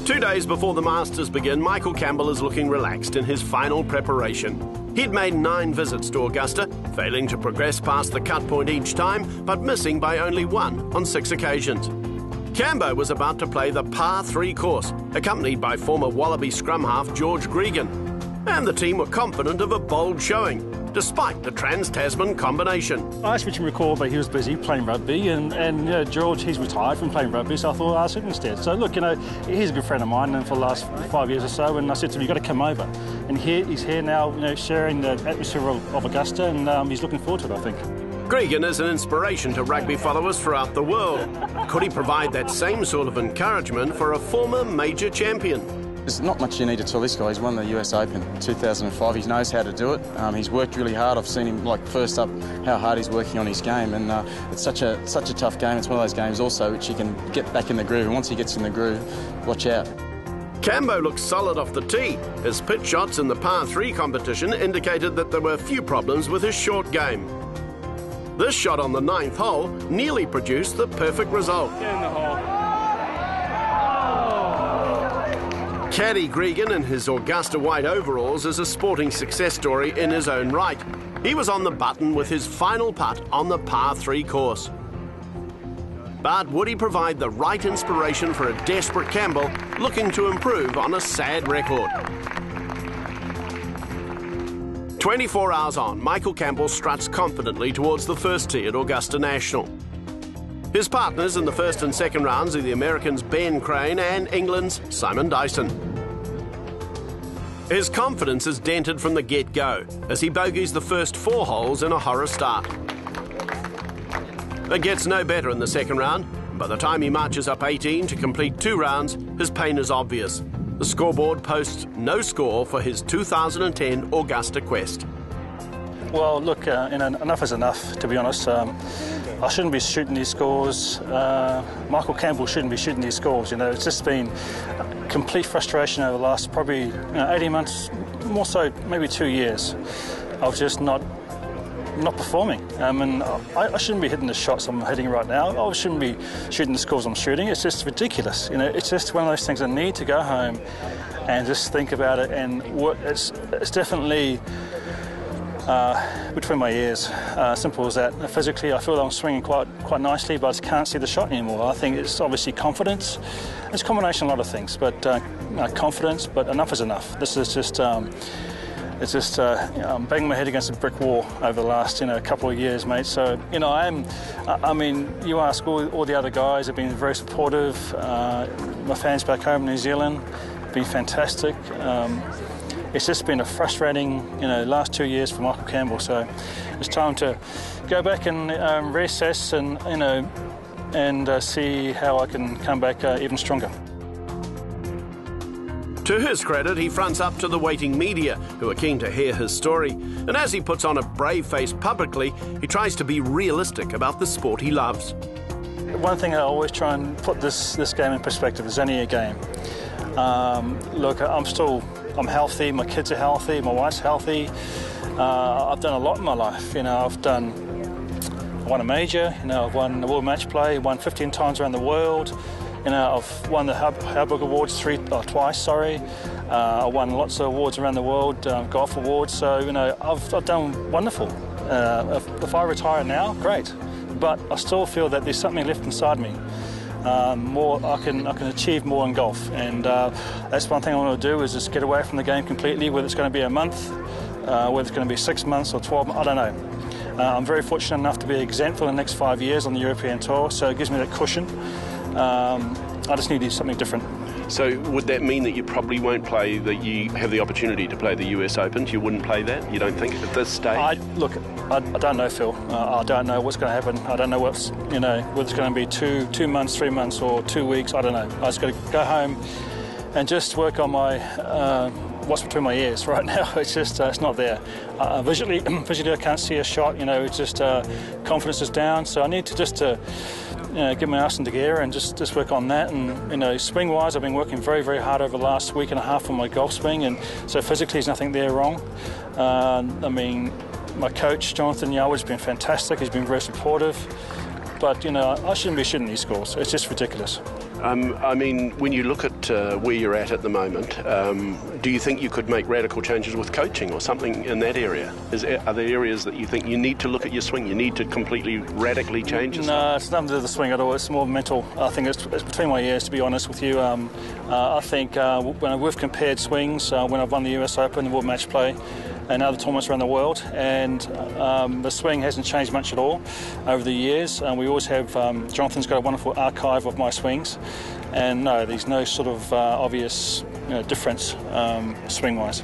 2 days before the Masters begin, Michael Campbell is looking relaxed in his final preparation. He'd made 9 visits to Augusta, failing to progress past the cut point each time, but missing by only 1 on 6 occasions. Campbell was about to play the par 3 course, accompanied by former Wallaby scrum half George Gregan. And the team were confident of a bold showing, despite the Trans-Tasman combination. I asked Richard McCall, but he was busy playing rugby, and George, he's retired from playing rugby, so I thought I'll ask him instead. So look, he's a good friend of mine and for the last 5 years or so, and I said to him, you've got to come over. And he's here now, sharing the atmosphere of Augusta, and he's looking forward to it, I think. Gregan is an inspiration to rugby followers throughout the world. Could he provide that same sort of encouragement for a former major champion? There's not much you need to tell this guy. He's won the US Open 2005. He knows how to do it. He's worked really hard. I've seen him, first up, how hard he's working on his game. And it's such a tough game. It's one of those games also which you can get back in the groove. And once he gets in the groove, watch out. Campbell looks solid off the tee. His pitch shots in the par 3 competition indicated that there were few problems with his short game. This shot on the 9th hole nearly produced the perfect result. Get in the hole. Caddy Gregan in his Augusta white overalls is a sporting success story in his own right. He was on the button with his final putt on the par 3 course. But would he provide the right inspiration for a desperate Campbell looking to improve on a sad record? 24 hours on, Michael Campbell struts confidently towards the first tee at Augusta National. His partners in the first and second rounds are the Americans Ben Crane and England's Simon Dyson. His confidence is dented from the get-go as he bogeys the first 4 holes in a horror start. It gets no better in the second round. By the time he marches up 18 to complete 2 rounds, his pain is obvious. The scoreboard posts no score for his 2010 Augusta quest. Well, look, enough is enough, to be honest. I shouldn't be shooting these scores. Michael Campbell shouldn't be shooting these scores. It's just been complete frustration over the last probably 18 months, more so maybe 2 years, of just not performing. I shouldn't be hitting the shots I'm hitting right now. I shouldn't be shooting the scores I'm shooting. It's just ridiculous. It's just one of those things I need to go home and just think about it and work. It's definitely between my ears. Simple as that. Physically, I feel I'm swinging quite nicely, but I just can't see the shot anymore. I think it's obviously confidence. It's a combination of a lot of things, but confidence. But enough is enough. This is just. It's just I'm banging my head against a brick wall over the last couple of years, mate. So I mean, you ask all the other guys have been very supportive. My fans back home in New Zealand have been fantastic. It's just been a frustrating last 2 years for Michael Campbell. So it's time to go back and reassess and see how I can come back even stronger. To his credit, he fronts up to the waiting media, who are keen to hear his story. And as he puts on a brave face publicly, he tries to be realistic about the sport he loves. One thing I always try and put this game in perspective, it's only a game. Look, I'm healthy, my kids are healthy, my wife's healthy. I've done a lot in my life. I won a major, I've won the World Match Play, won 15 times around the world. I've won the Harburg Awards twice. I won lots of awards around the world, golf awards. So I've done wonderful. If I retire now, great. But I still feel that there's something left inside me. More, I can achieve more in golf, and that's one thing I want to do is just get away from the game completely. Whether it's going to be a month, whether it's going to be 6 months or 12, I don't know. I'm very fortunate enough to be exempt for the next 5 years on the European Tour, so it gives me that cushion. I just need something different. So would that mean that you probably won't play, that you have the opportunity to play the US Open? You wouldn't play that? You don't think at this stage? I don't know, Phil. I don't know what's going to happen. I don't know whether it's going to be 2 months, 3 months or 2 weeks. I don't know. I just got to go home and just work on my what's between my ears right now. It's just it's not there. Visually I can't see a shot. It's just confidence is down. So I need to just get my ass into gear and just work on that. And swing-wise, I've been working very, very hard over the last week and a half on my golf swing, and so physically there's nothing there wrong. My coach Jonathan Yoward's been fantastic. He's been very supportive. but you know, I shouldn't be shooting these scores. It's just ridiculous. I mean, when you look at where you're at the moment, do you think you could make radical changes with coaching or something in that area? Are there areas that you think you need to look at your swing? You need to completely radically change yourself? No, it's nothing to do with the swing at all. It's more mental. I think it's between my ears, to be honest with you. I think when we've compared swings, when I've won the US Open, the World Match Play, and other tournaments around the world, and the swing hasn't changed much at all over the years. We always have, Jonathan's got a wonderful archive of my swings, and no, there's no sort of obvious difference swing-wise.